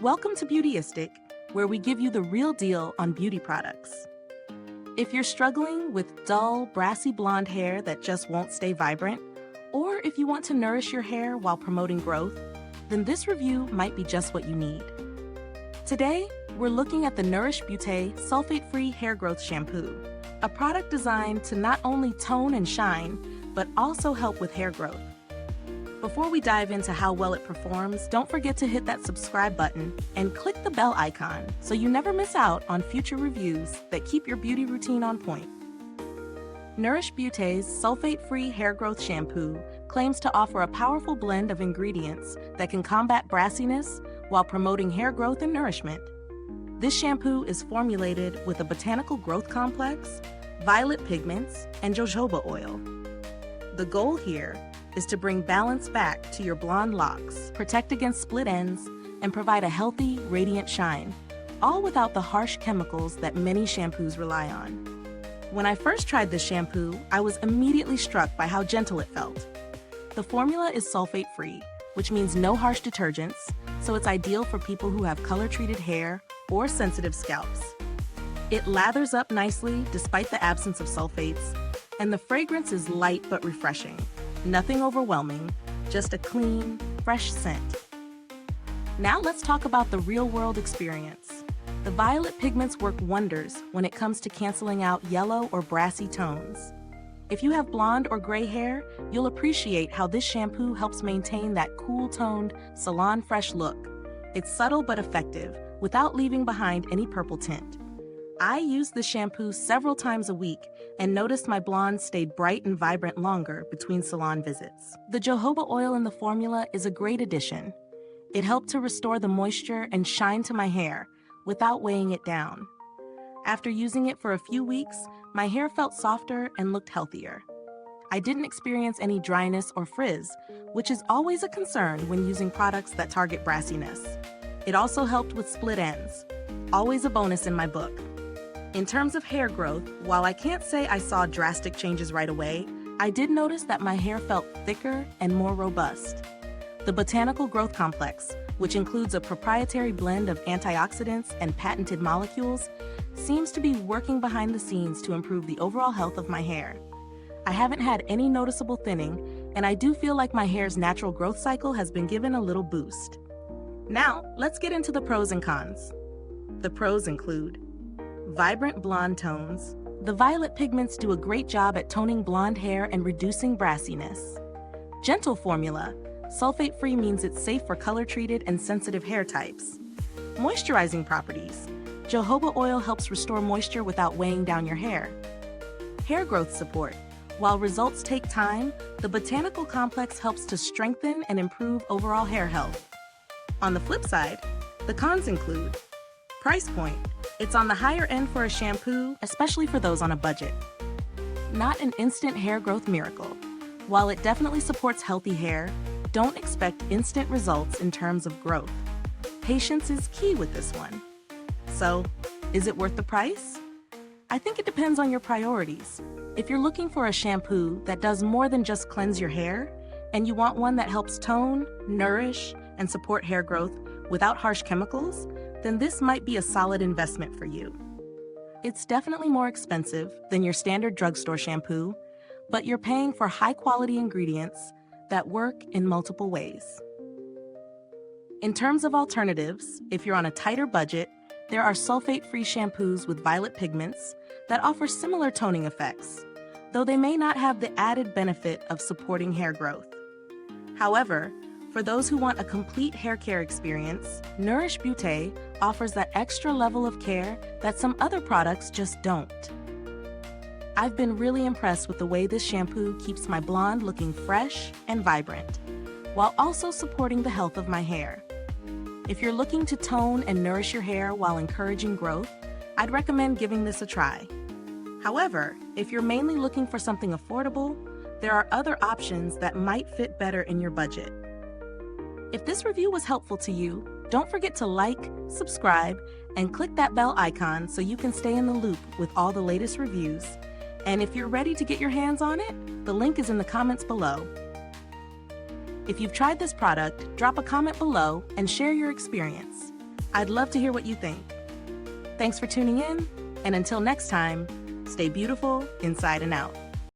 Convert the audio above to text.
Welcome to Beautyistic, where we give you the real deal on beauty products. If you're struggling with dull, brassy blonde hair that just won't stay vibrant, or if you want to nourish your hair while promoting growth, then this review might be just what you need. Today, we're looking at the Nourish Beaute Sulfate-Free Hair Growth Shampoo, a product designed to not only tone and shine, but also help with hair growth. Before we dive into how well it performs, don't forget to hit that subscribe button and click the bell icon so you never miss out on future reviews that keep your beauty routine on point. Nourish Beaute's sulfate-free hair growth shampoo claims to offer a powerful blend of ingredients that can combat brassiness while promoting hair growth and nourishment. This shampoo is formulated with a botanical growth complex, violet pigments, and jojoba oil. The goal here is to bring balance back to your blonde locks, protect against split ends, and provide a healthy, radiant shine, all without the harsh chemicals that many shampoos rely on. When I first tried this shampoo, I was immediately struck by how gentle it felt. The formula is sulfate-free, which means no harsh detergents, so it's ideal for people who have color-treated hair or sensitive scalps. It lathers up nicely despite the absence of sulfates, and the fragrance is light but refreshing. Nothing overwhelming, just a clean, fresh scent. Now let's talk about the real-world experience. The violet pigments work wonders when it comes to canceling out yellow or brassy tones. If you have blonde or gray hair, you'll appreciate how this shampoo helps maintain that cool-toned, salon-fresh look. It's subtle but effective, without leaving behind any purple tint. I used the shampoo several times a week and noticed my blonde stayed bright and vibrant longer between salon visits. The jojoba oil in the formula is a great addition. It helped to restore the moisture and shine to my hair without weighing it down. After using it for a few weeks, my hair felt softer and looked healthier. I didn't experience any dryness or frizz, which is always a concern when using products that target brassiness. It also helped with split ends, always a bonus in my book. In terms of hair growth, while I can't say I saw drastic changes right away, I did notice that my hair felt thicker and more robust. The botanical growth complex, which includes a proprietary blend of antioxidants and patented molecules, seems to be working behind the scenes to improve the overall health of my hair. I haven't had any noticeable thinning, and I do feel like my hair's natural growth cycle has been given a little boost. Now, let's get into the pros and cons. The pros include vibrant blonde tones. The violet pigments do a great job at toning blonde hair and reducing brassiness. Gentle formula. Sulfate-free means it's safe for color-treated and sensitive hair types. Moisturizing properties. Jojoba oil helps restore moisture without weighing down your hair. Hair growth support. While results take time, the botanical complex helps to strengthen and improve overall hair health. On the flip side, the cons include price point. It's on the higher end for a shampoo, especially for those on a budget. Not an instant hair growth miracle. While it definitely supports healthy hair, don't expect instant results in terms of growth. Patience is key with this one. So, is it worth the price? I think it depends on your priorities. If you're looking for a shampoo that does more than just cleanse your hair, and you want one that helps tone, nourish, and support hair growth without harsh chemicals, then this might be a solid investment for you. It's definitely more expensive than your standard drugstore shampoo, but you're paying for high-quality ingredients that work in multiple ways. In terms of alternatives, if you're on a tighter budget, there are sulfate-free shampoos with violet pigments that offer similar toning effects, though they may not have the added benefit of supporting hair growth. However, for those who want a complete hair care experience, Nourish Beaute offers that extra level of care that some other products just don't. I've been really impressed with the way this shampoo keeps my blonde looking fresh and vibrant, while also supporting the health of my hair. If you're looking to tone and nourish your hair while encouraging growth, I'd recommend giving this a try. However, if you're mainly looking for something affordable, there are other options that might fit better in your budget. If this review was helpful to you, don't forget to like, subscribe, and click that bell icon so you can stay in the loop with all the latest reviews. And if you're ready to get your hands on it, the link is in the comments below. If you've tried this product, drop a comment below and share your experience. I'd love to hear what you think. Thanks for tuning in, and until next time, stay beautiful inside and out.